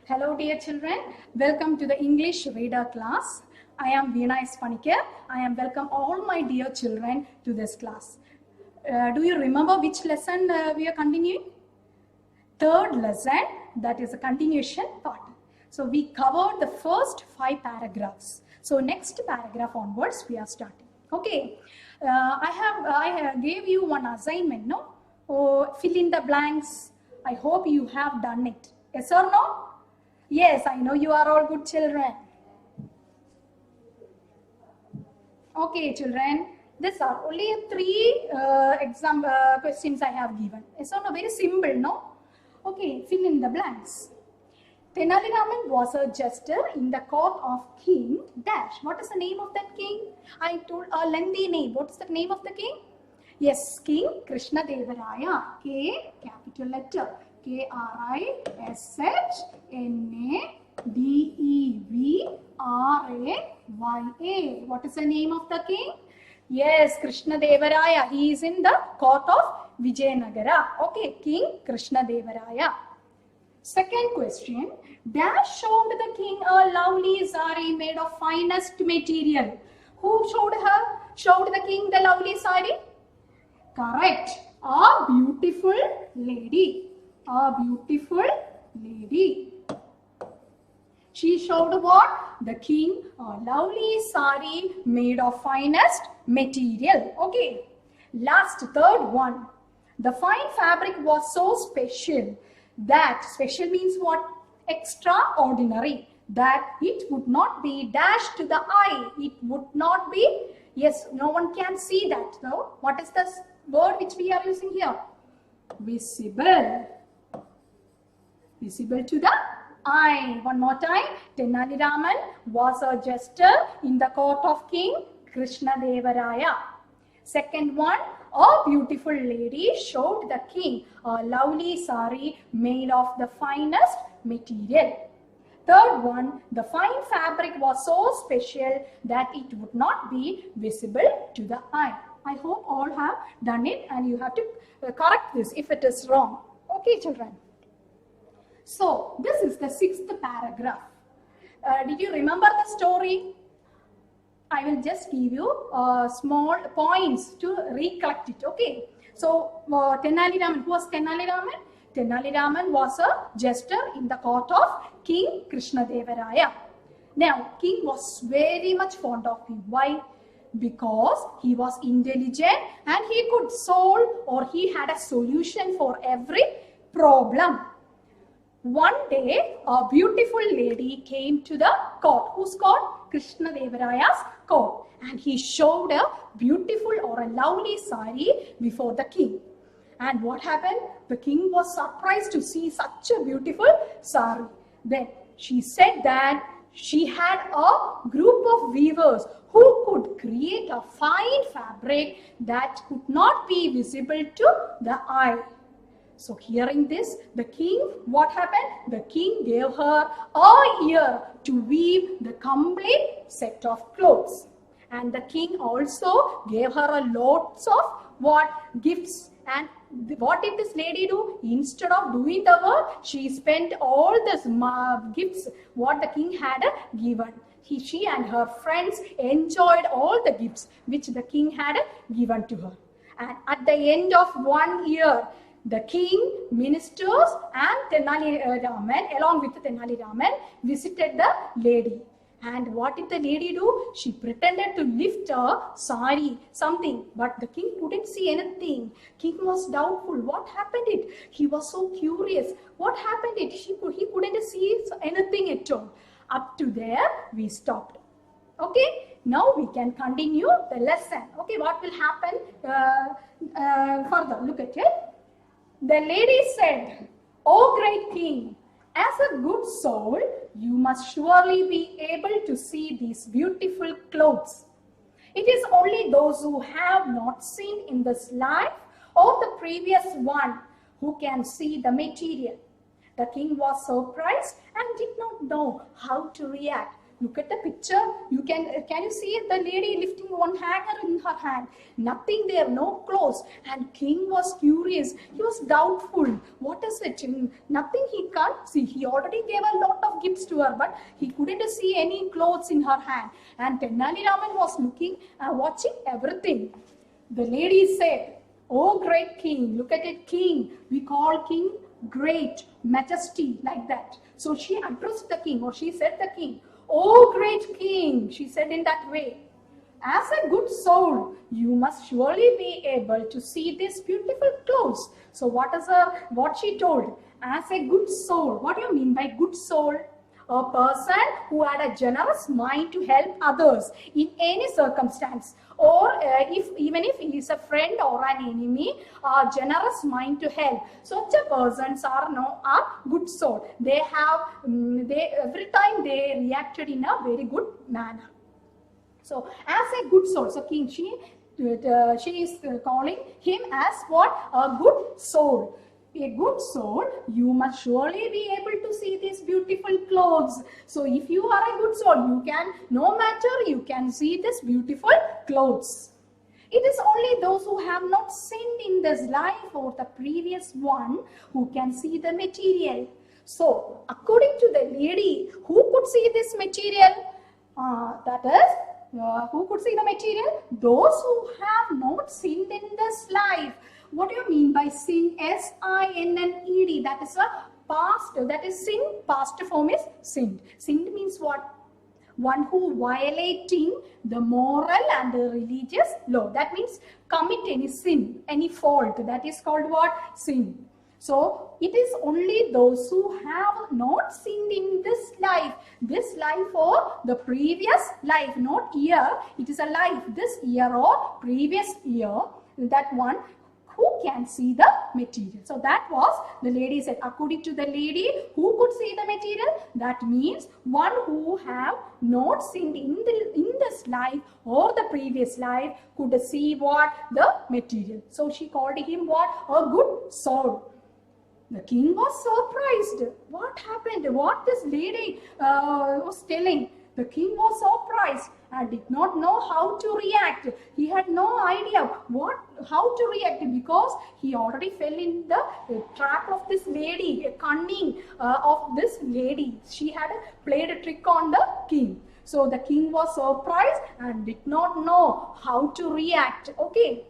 Hello dear children, welcome to the English reader class. I am Veena S. Panikar. I am welcome all my dear children to this class. Do you remember which lesson we are continuing? Third lesson, that is a continuation part. So we covered the first 5 paragraphs. So next paragraph onwards we are starting. Okay, I gave you one assignment, no? Fill in the blanks. I hope you have done it. Yes or no? Yes, I know you are all good children. Okay, children. These are only 3 exam questions I have given. It's not very simple, no? Okay, fill in the blanks. Tenali Raman was a jester in the court of King Dash. What is the name of that king? I told a lengthy name. What is the name of the king? Yes, King Krishna Devaraya. K, capital letter. Krishnadevaraya. What is the name of the king? Yes, Krishna Devaraya. He is in the court of Vijayanagara. Okay, King Krishna Devaraya. Second question. Dash showed the king a lovely sari made of finest material. Who showed the king the lovely sari? Correct. A beautiful lady. A beautiful lady. She showed what? The king a lovely sari made of finest material. Okay. Last, third one. The fine fabric was so special that, special means what? Extraordinary. That it would not be dashed to the eye. It would not be, yes, no one can see that. So, what is the word which we are using here? Visible. Visible to the eye. One more time. Tenali Raman was a jester in the court of King Krishna Devaraya. Second one, a beautiful lady showed the king a lovely sari made of the finest material. Third one, the fine fabric was so special that it would not be visible to the eye. I hope all have done it and you have to correct this if it is wrong. Okay, children. So, this is the 6th paragraph. Did you remember the story? I will just give you small points to recollect it. Okay. So, Tenali Raman, who was Tenali Raman? Tenali Raman was a jester in the court of King Krishna Devaraya. Now, king was very much fond of him. Why? Because he was intelligent and he could solve, or he had a solution for every problem. One day, a beautiful lady came to the court. Whose court? Krishna Devaraya's court. And he showed a beautiful or a lovely sari before the king. And what happened? The king was surprised to see such a beautiful sari. Then she said that she had a group of weavers who could create a fine fabric that could not be visible to the eye. So hearing this, the king, what happened? The king gave her a year to weave the complete set of clothes. And the king also gave her a lots of what? Gifts. And what did this lady do? Instead of doing the work, she spent all these gifts what the king had given. She and her friends enjoyed all the gifts which the king had given to her. And at the end of 1 year, the king, ministers and Tenali Raman, along with Tenali Raman, visited the lady. And what did the lady do? She pretended to lift a sari, something, but the king couldn't see anything. King was doubtful. What happened it? He was so curious. What happened it? He couldn't see anything at all. Up to there, we stopped. Okay, now we can continue the lesson. Okay, what will happen further? Look at it. The lady said, "O great king, as a good soul, you must surely be able to see these beautiful clothes. It is only those who have not seen in this life or the previous one who can see the material." The king was surprised and did not know how to react. Look at the picture. Can you see the lady lifting one hanger in her hand? Nothing there, no clothes. And king was curious. He was doubtful. What is it? Nothing he can't see. He already gave a lot of gifts to her, but he couldn't see any clothes in her hand. And Tenali Raman was looking and watching everything. The lady said, "Oh great king, look at it, king. We call king great, majesty, like that." So she addressed the king, or she said the king, "Oh great king," she said in that way. "As a good soul, you must surely be able to see these beautiful clothes." So what she told? As a good soul. What do you mean by good soul? A person who had a generous mind to help others in any circumstance, or even if he is a friend or an enemy, a generous mind to help. Such a persons are good soul. They have every time they reacted in a very good manner. So as a good soul, so king, she is calling him as what? A good soul. A good soul, you must surely be able to see these beautiful clothes. So if you are a good soul, you can, no matter, you can see these beautiful clothes. It is only those who have not sinned in this life or the previous one who can see the material. So according to the lady, who could see this material? Who could see the material? Those who have not sinned in this life. What do you mean by sin? S-I-N-N-E-D. That is a past. That is sin. Past form is sinned. Sinned means what? One who violating the moral and the religious law. That means commit any sin, any fault. That is called what? Sin. So it is only those who have not sinned in this life or the previous life, not year. It is a life, this year or previous year. That one who can see the material. So that was, the lady said, according to the lady, who could see the material? That means one who have not sinned in this life or the previous life could see what? The material. So she called him what? A good soul. The king was surprised. What happened? What this lady was telling? The king was surprised and did not know how to react. He had no idea how to react, because he already fell in the trap of this lady, a cunning of this lady. She had played a trick on the king. So the king was surprised and did not know how to react. Okay,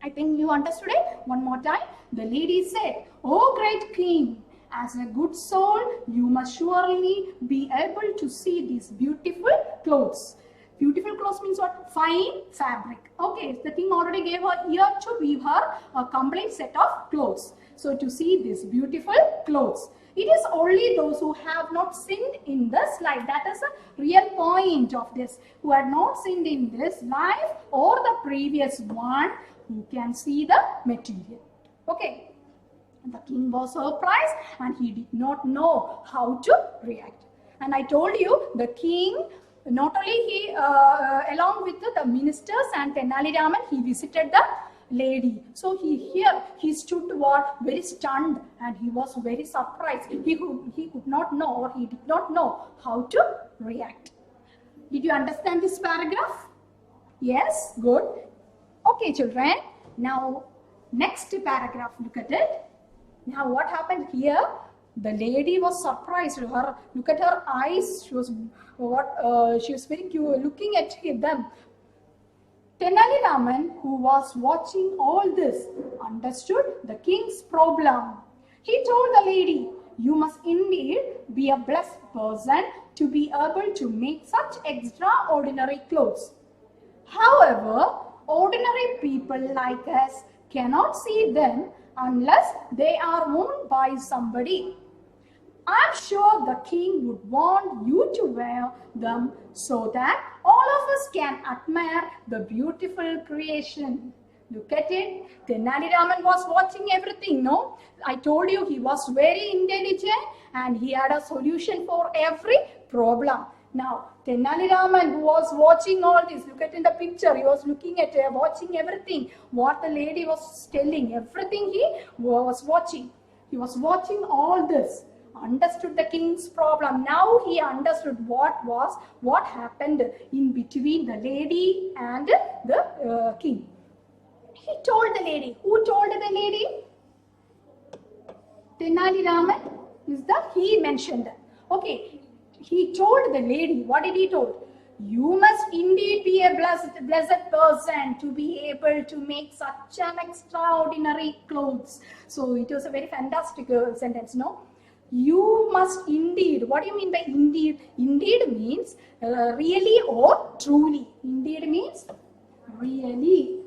I think you understood it. One more time. The lady said, "Oh great king, as a good soul, you must surely be able to see these beautiful clothes." Beautiful clothes means what? Fine fabric. Okay, the king already gave her year to weave her a complete set of clothes. So to see these beautiful clothes. It is only those who have not sinned in this life. That is a real point of this. Who had not sinned in this life or the previous one, who can see the material. Okay. The king was surprised and he did not know how to react. And I told you, the king, not only he, along with the ministers and Tenali Raman, he visited the lady. So he stood very stunned and he was very surprised. He could not know, or he did not know how to react. Did you understand this paragraph? Yes, good. Okay, children. Now, next paragraph, look at it. Now what happened here? The lady was surprised. Look at her eyes. She was very cute, looking at them. Tenali Raman, who was watching all this, understood the king's problem. He told the lady, "You must indeed be a blessed person to be able to make such extraordinary clothes. However, ordinary people like us cannot see them unless they are worn by somebody. I'm sure the king would want you to wear them so that all of us can admire the beautiful creation." Look at it. Tenali Raman was watching everything, no? I told you he was very intelligent and he had a solution for every problem. Now, Tenali Raman, who was watching all this, look at in the picture, he was looking at watching everything, what the lady was telling, everything he was watching. He was watching all this. understood the king's problem. Now he understood what happened in between the lady and the king. He told the lady. Who told the lady? Tenali Raman he mentioned. Okay, he told the lady. What did he told? You must indeed be a blessed person to be able to make such an extraordinary clothes. So it was a very fantastic sentence, no? You must indeed. What do you mean by indeed? Indeed means really or truly. Indeed means really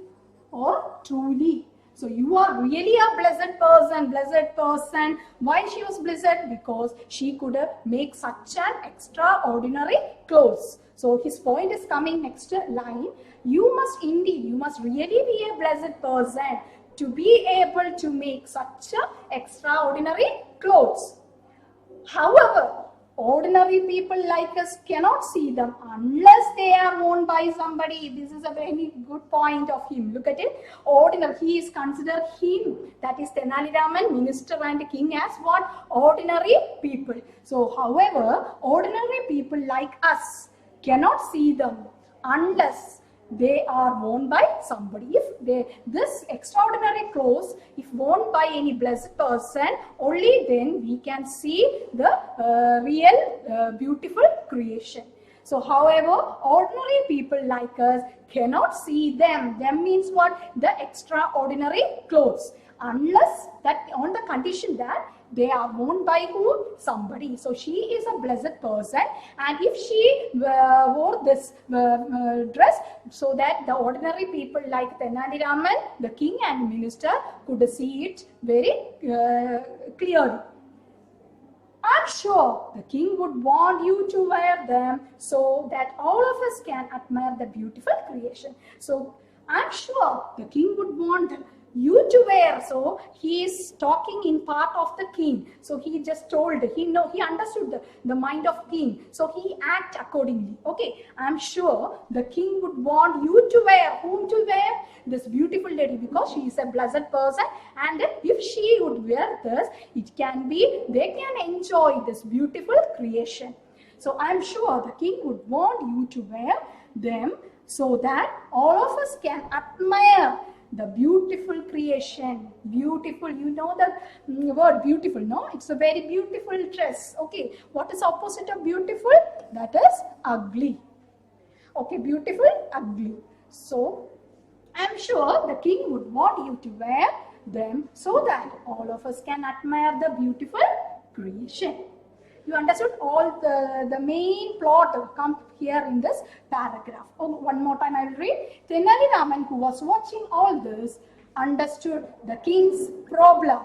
or truly. So you are really a blessed person. Why she was blessed? Because she could make such an extraordinary clothes. So his point is coming next line. You must really be a blessed person to be able to make such extraordinary clothes. However, ordinary people like us cannot see them unless they are worn by somebody. This is a very good point of him. Look at it. Ordinary. He is considered him. That is Tenali Raman, minister and king as what? Ordinary people. So, however, ordinary people like us cannot see them unless they are worn by somebody. If this extraordinary clothes, if worn by any blessed person, only then we can see the real beautiful creation. So, however, ordinary people like us cannot see them. Them means what? The extraordinary clothes, unless that on the condition that they are worn by who? Somebody. So she is a blessed person, and if she wore this dress, so that the ordinary people like Tenali Raman, the king and minister, could see it very clearly. I'm sure the king would want you to wear them so that all of us can admire the beautiful creation. So I'm sure the king would want you to wear. So he is talking in part of the king. So he just told, he understood the mind of king. So he act accordingly. Okay, I'm sure the king would want you to wear. Whom to wear? This beautiful lady, because she is a blessed person, and if she would wear this, it can be, they can enjoy this beautiful creation. So I'm sure the king would want you to wear them so that all of us can admire the beautiful creation. Beautiful, you know the word beautiful, no? It's a very beautiful dress. Okay, what is opposite of beautiful? That is ugly. Okay, beautiful, ugly. So I'm sure the king would want you to wear them so that all of us can admire the beautiful creation. You understood all the main plot come here in this paragraph. Oh, one more time I will read. Tenali Raman, who was watching all this, understood the king's problem.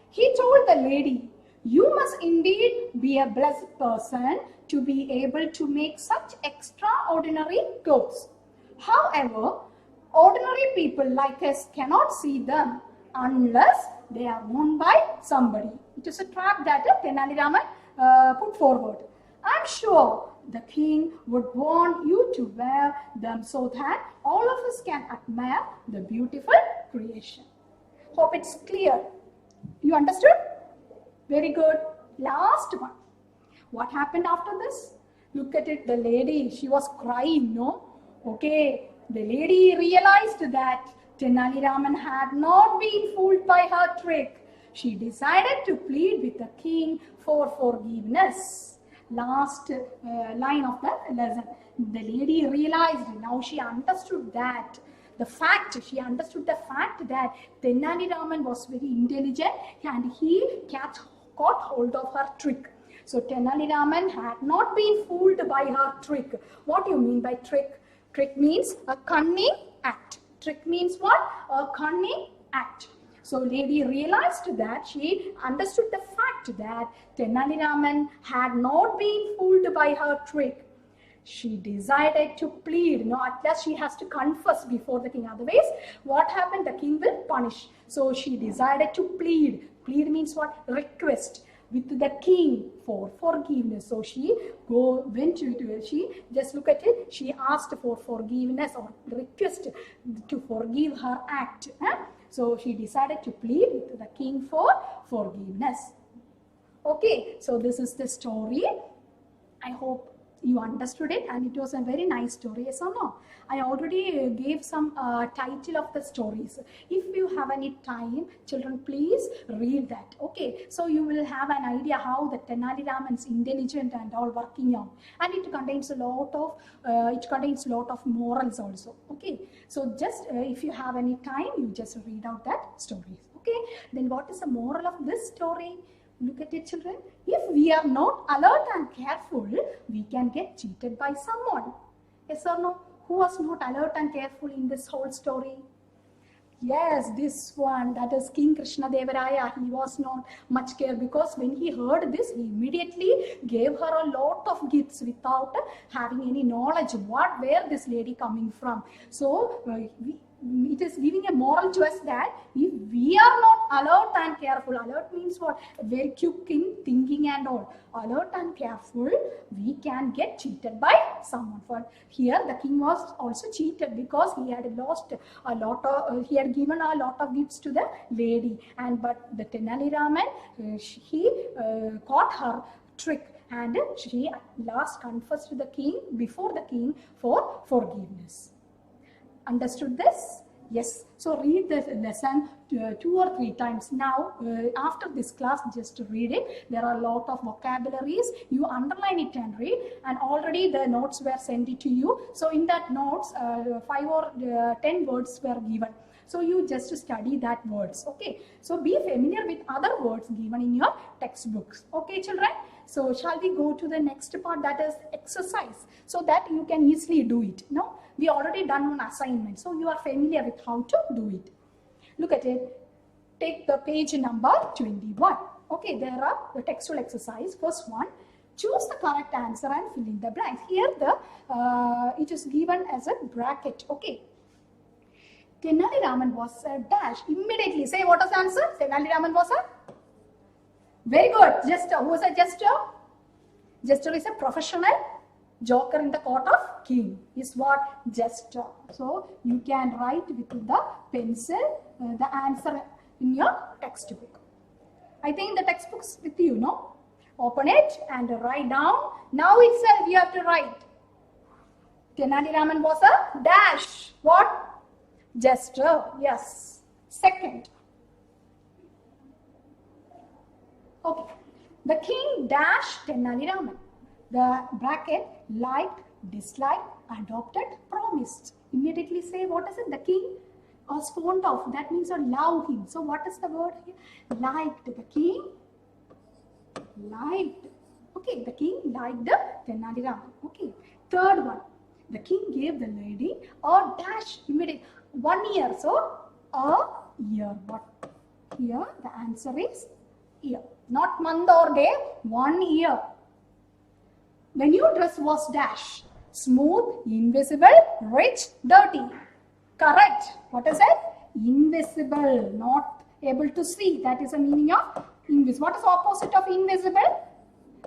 He told the lady, you must indeed be a blessed person to be able to make such extraordinary clothes. However, ordinary people like us cannot see them unless they are worn by somebody. It is a trap that Tenali Raman put forward. I'm sure the king would want you to wear them so that all of us can admire the beautiful creation. Hope it's clear. You understood? Very good. Last one. What happened after this? Look at it. The lady, she was crying, no? Okay. The lady realized that Tenali Raman had not been fooled by her trick. She decided to plead with the king for forgiveness. Last line of the lesson. The lady realized, now she understood that she understood the fact that Tenali Raman was very intelligent and he caught hold of her trick. So Tenali Raman had not been fooled by her trick. What do you mean by trick? Trick means a cunning act. Trick means what? A cunning act. So lady realized that, she understood the fact that Tenali Raman had not been fooled by her trick. She decided to plead. No, at last she has to confess before the king. Otherwise, what happened? The king will punish. So she decided to plead. Plead means what? Request with the king for forgiveness. So she went to it. She just look at it. She asked for forgiveness or request to forgive her act. So she decided to plead with the king for forgiveness. Okay, so this is the story. I hope you understood it, and it was a very nice story, yes or no? I already gave some title of the stories. If you have any time, children, please read that. Okay, so you will have an idea how the Tenali Raman's intelligent and all working on, and it contains a lot of morals also. Okay, so just if you have any time, you just read out that stories. Okay, then what is the moral of this story? Look at it, children. If we are not alert and careful, we can get cheated by someone. Yes or no? Who was not alert and careful in this whole story? Yes, this one, that is King Krishnadevaraya. He was not much care, because when he heard this, he immediately gave her a lot of gifts without having any knowledge where this lady coming from. So it is giving a moral to us that if we are not alert and careful, alert means what? Very quick in thinking and all. Alert and careful, we can get cheated by someone. For here, the king was also cheated because he had lost a lot of. He had given a lot of gifts to the lady, but the Tenali Raman, he caught her trick, and she at last confessed to the king before the king for forgiveness. Understood this? Yes. So read the lesson 2 or 3 times. Now, after this class, just read it. There are a lot of vocabularies. You underline it and read. And already the notes were sent to you. So in that notes, 5 or 10 words were given. So you just study that words. Okay. So be familiar with other words given in your textbooks. Okay, children. So shall we go to the next part, that is exercise, so that you can easily do it. No, we already done one assignment, so you are familiar with how to do it. Look at it. Take the page number 21. Okay, there are the textual exercise. First one, choose the correct answer and fill in the blanks. Here it is given as a bracket. Okay. Tenali Raman was a dash. Immediately say what is the answer. Tenali Raman was a. Very good. Jester. Who is a jester? Jester is a professional joker in the court of king. Is what? Jester. So you can write with the pencil the answer in your textbook. I think the textbook's with you, no? Open it and write down. Now itself you have to write. Tenali Raman was a dash. What? Jester. Yes. Second. Okay, the king dashed Tenali Raman. The bracket liked, disliked, adopted, promised. Immediately say what is it? The king was fond of. That means to love him. So what is the word here? Liked. The king liked. Okay, the king liked Tenali Raman. Okay. Third one, the king gave the lady a dash. Immediately 1 year. So a year. What? Here the answer is year. Not month or day, 1 year. The new dress was dash. Smooth, invisible, rich, dirty. Correct. What is it? Invisible. Not able to see. That is the meaning of invisible. What is opposite of invisible?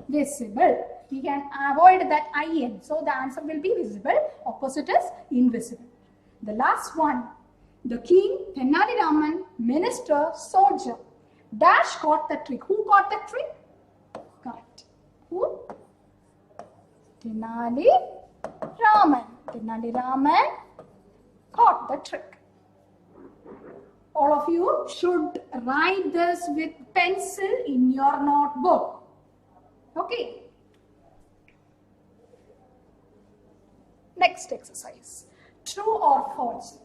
Visible. We can avoid that IN. So the answer will be visible. Opposite is invisible. The last one. The king, Tenali Raman, minister, soldier. Dash caught the trick. Who caught the trick? Correct. Who? Tenali Raman. Tenali Raman caught the trick. All of you should write this with pencil in your notebook. Okay. Next exercise. True or false?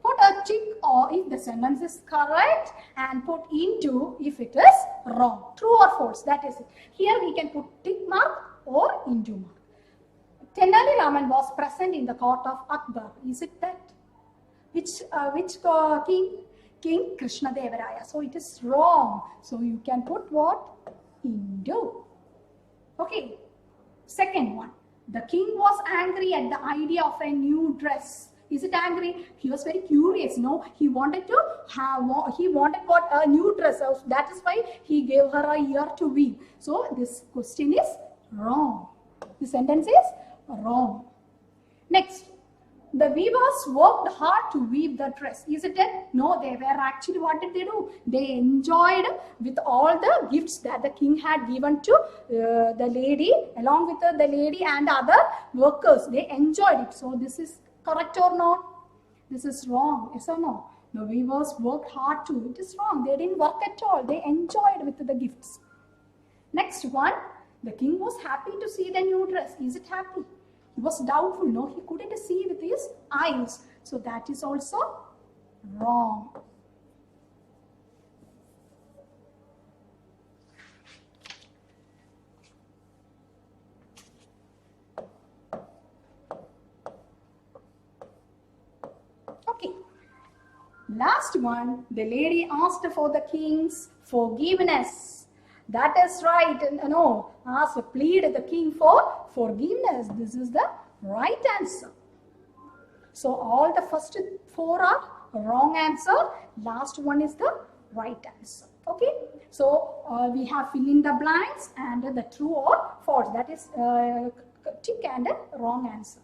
Put a tick or if the sentence is correct, and put into if it is wrong. True or false, that is it. Here we can put tick mark or into mark. Tenali Raman was present in the court of Akbar. Is it that? Which king? King Krishnadevaraya. So it is wrong. So you can put what? Into. Okay. Second one. The king was angry at the idea of a new dress. Is it angry? He was very curious. No, he wanted to have. He wanted what? A new dress. So that is why he gave her a year to weave. So this question is wrong. The sentence is wrong. Next, The weavers worked hard to weave the dress. Is it it? No, they were actually, what did they do? They enjoyed with all the gifts that the king had given to the lady, along with the lady and other workers. They enjoyed it. So this is correct or not? This is wrong. Yes or no? The weavers worked hard too. It is wrong. They didn't work at all. They enjoyed with the gifts. Next one. The king was happy to see the new dress. Is it happy? He was doubtful. No, he couldn't see with his eyes. So that is also wrong. Okay. Last one, the lady asked for the king's forgiveness. That is right. No, plead the king for forgiveness. This is the right answer. So all the first four are wrong answer. Last one is the right answer. Okay. So we have fill in the blanks and the true or false. That is tick and wrong answer.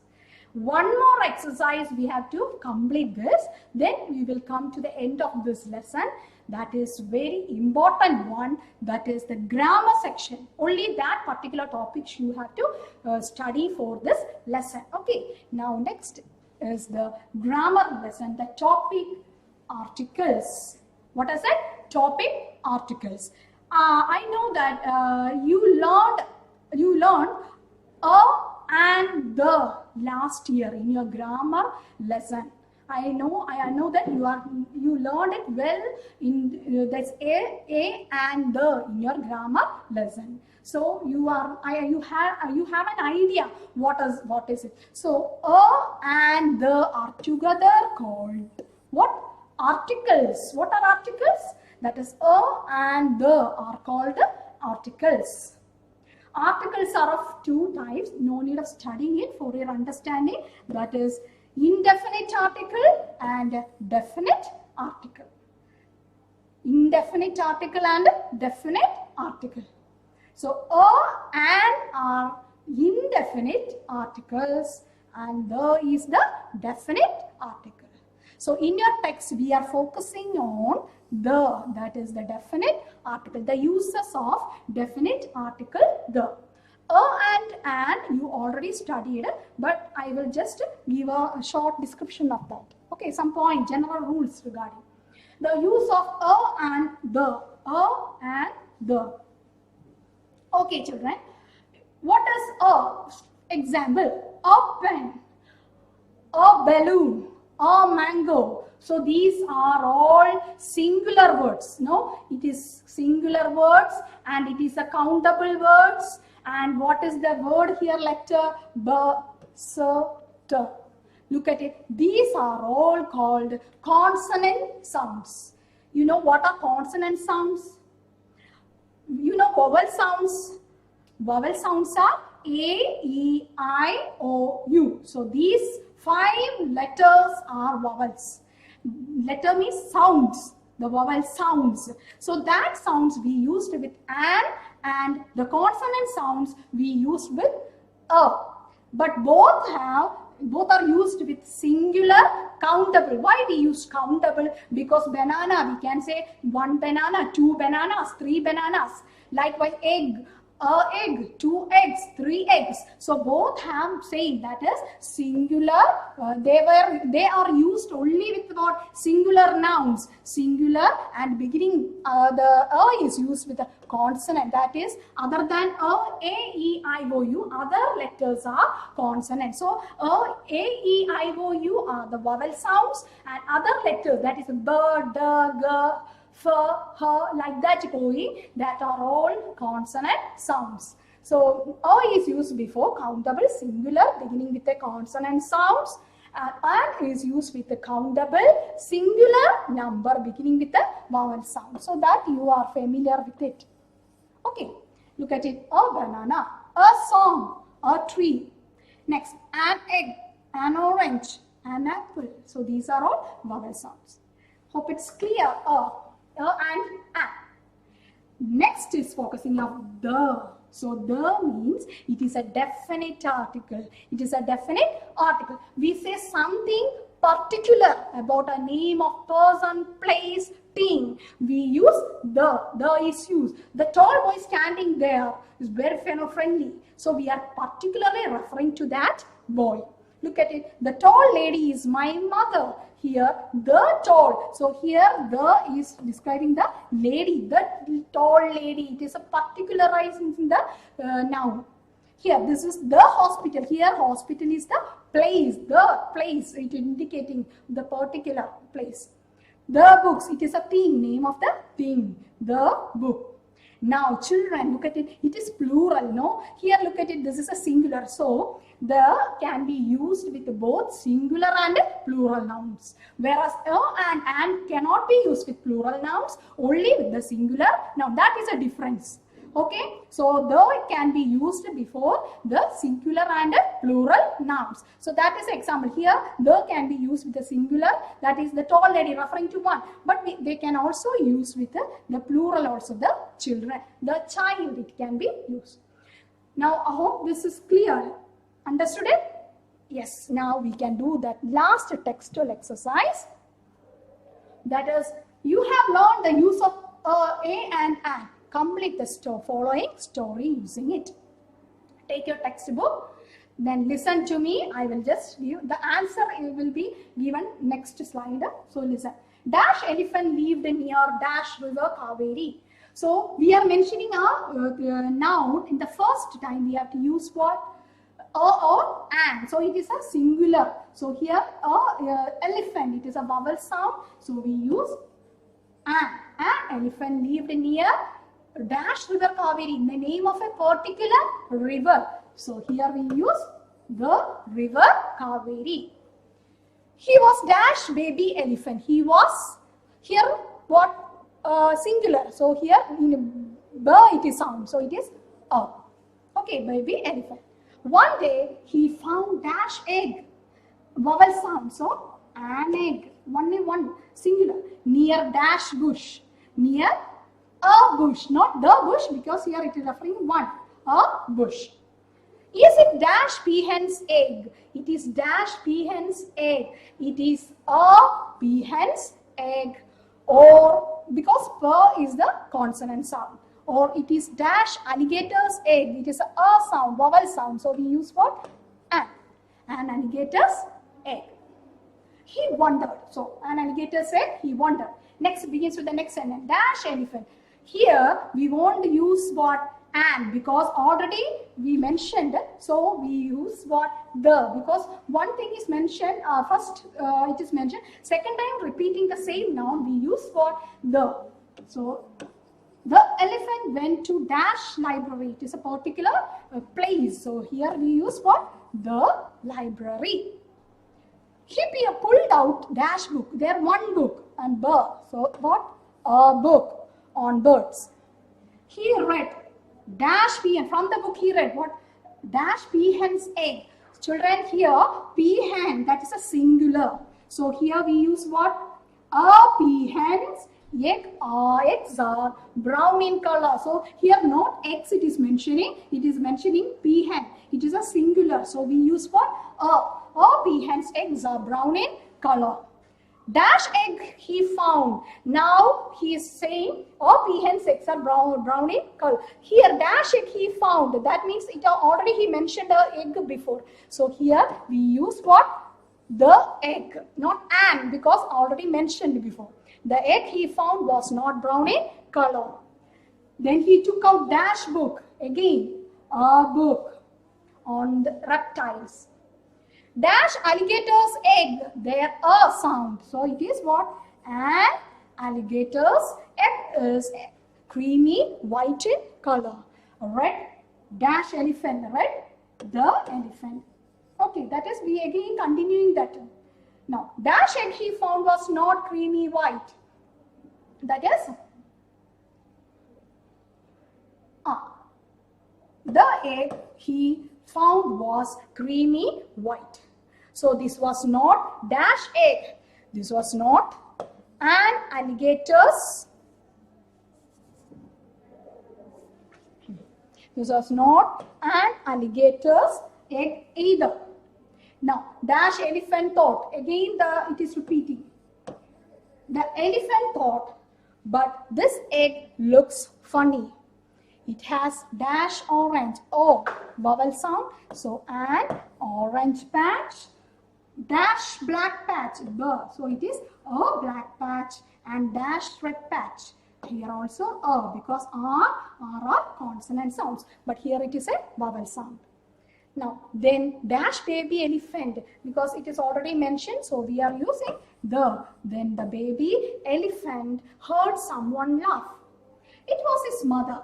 One more exercise we have to complete this. Then we will come to the end of this lesson. That is very important one. That is the grammar section. Only that particular topic you have to study for this lesson. Okay. Now next is the grammar lesson. The topic articles. What is it? Topic articles. I know that you learned a and the last year in your grammar lesson. I know that you learned it well in that's a and the in your grammar lesson. So you have an idea what is it. So a and the are together called what? Articles. What are articles? That is a and the are called articles. Articles are of two types. No need of studying it for your understanding. That is indefinite article and definite article. Indefinite article and definite article. So a and are indefinite articles and the is the definite article. So in your text we are focusing on the, that is the definite article, the uses of definite article the. And you already studied, but I will just give a short description of that. Okay, some point, general rules regarding the use of a and the. A and the. Okay, children, what is a? Example, a pen, a balloon, a mango. So these are all singular words. No, it is singular words and it is a countable words. And what is the word here? Letter B, S, T. Look at it. These are all called consonant sounds. You know what are consonant sounds? You know vowel sounds. Vowel sounds are A, E, I, O, U. So these 5 letters are vowels. Letter means sounds. The vowel sounds. So that sounds we used with an, and the consonant sounds we used with a. But both are used with singular countable. Why we use countable? Because banana, we can say 1 banana, 2 bananas, 3 bananas. Likewise egg. Egg, 2 eggs, 3 eggs. So both have same, that is singular. They are used only with what? Singular nouns. Singular and beginning the a is used with a consonant. That is other than a, e, I, o, u. Other letters are consonants. So a, e, I, o, u are the vowel sounds, and other letters, that is b, d, g, f, h, like that going, that are all consonant sounds. So a is used before countable singular beginning with a consonant sounds, and is used with a countable singular number beginning with a vowel sound. So that you are familiar with it. Okay, look at it. A banana, a song, a tree. Next, an egg, an orange, an apple. So these are all vowel sounds. Hope it's clear. A and a. Next is focusing on the. So the means it is a definite article. It is a definite article. We say something particular about a name of person, place, thing. We use the. The is used. The tall boy standing there is very friendly. So we are particularly referring to that boy. Look at it. The tall lady is my mother. Here, the tall. So here, the is describing the lady, the tall lady. It is a particularizing in the noun. Here, this is the hospital. Here, hospital is the place. The place. It is indicating the particular place. The books. It is a thing. Name of the thing. The book. Now, children, look at it. It is plural, no? Here, look at it. This is a singular. So, the can be used with both singular and plural nouns. Whereas and cannot be used with plural nouns, only with the singular. Now, that is a difference. Okay, so the can be used before the singular and plural nouns. So that is example. Here, the can be used with the singular, that is the tall lady referring to one. But they can also use with the plural also, the children, the child, it can be used. Now, I hope this is clear. Understood it? Yes, now we can do that last textual exercise. That is, you have learned the use of a and an. Complete the following story using it. Take your textbook, then listen to me. I will just give the answer. It will be given next slide. So listen. Dash elephant lived near Dash River Kaveri. So we are mentioning a noun. In the first time we have to use what? Or an. So it is a singular. So here elephant. It is a vowel sound. So we use an. An elephant lived near Dash River Kaveri, in the name of a particular river. So here we use the river Kaveri. He was Dash baby elephant. He was here what singular. So here in B it is sound. So it is a. Okay, baby elephant. One day he found Dash egg. Vowel sound. So an egg. One singular. Near Dash bush. Near a bush, not the bush, because here it is referring one, a bush. Is it Dash peahen's egg? It is Dash peahen's egg. It is a peahen's egg. Or because per is the consonant sound. Or it is Dash alligator's egg. It is a sound, vowel sound. So we use what? An alligator's egg. He wondered. So an alligator's egg, he wondered. Next begins with the next sentence. Dash elephant. Here we won't use what? And, because already we mentioned, so we use what? The, because one thing is mentioned, first it is mentioned, second time repeating the same noun, we use what? The. So the elephant went to Dash library. It is a particular place. So here we use what? The library. He pulled out Dash book. There one book and bird. So what? A book on birds. He read Dash peahen. From the book he read what? Dash peahen's egg. Children, here peahen, that is a singular. So here we use what? A peahen's egg. Eggs are brown in color. So here not eggs it is mentioning. It is mentioning peahen. It is a singular. So we use what? A peahen's eggs are brown in color. Dash egg he found. Now he is saying peahen's eggs are brown in color. Here dash egg he found. That means it already he mentioned the egg before. So here we use what? The egg, not an, because already mentioned before. The egg he found was not brown in color. Then he took out Dash book. Again, a book on the reptiles. Dash alligator's egg, there a sound. So it is what? An alligator's egg is creamy white in color. Red, dash elephant, red, the elephant. Okay, that is we again continuing that. Now, dash egg he found was not creamy white. That is the egg he found was creamy white. So this was not dash egg. This was not an alligator's. This was not an alligator's egg either. Now, dash elephant thought. Again, it is repeating. The elephant thought, but this egg looks funny. It has dash orange. Oh, vowel sound. So, an orange patch, dash black patch. So, it is a black patch and dash red patch. Here also because R are consonant sounds. But here it is a vowel sound. Now, then dash baby elephant, because it is already mentioned, so we are using the. Then the baby elephant heard someone laugh. It was his mother.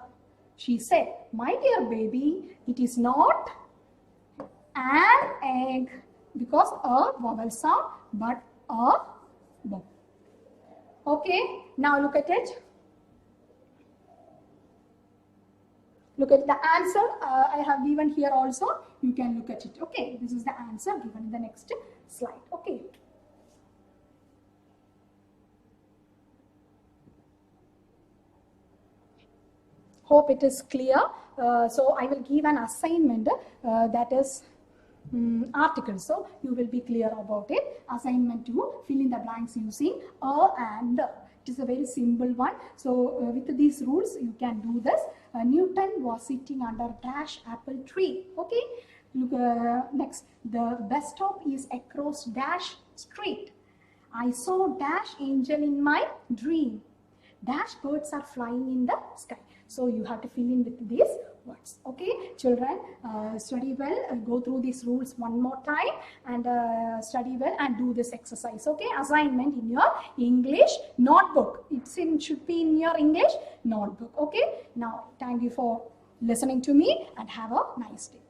She said, "My dear baby, it is not an egg," because a vowel sound, but a book. Okay, now look at it. Look at the answer. I have given here also. You can look at it. Okay, this is the answer given in the next slide. Okay. Hope it is clear. So I will give an assignment that is articles. So you will be clear about it. Assignment 2, fill in the blanks using a and the. It is a very simple one. So with these rules you can do this. Newton was sitting under dash apple tree. Okay. Look, next, the bus stop is across dash street. I saw dash angel in my dream. Dash birds are flying in the sky. So you have to fill in with these words. Okay, children, study well. Go through these rules one more time and study well and do this exercise. Okay, assignment in your English notebook. Should be in your English notebook. Okay. Now, thank you for listening to me and have a nice day.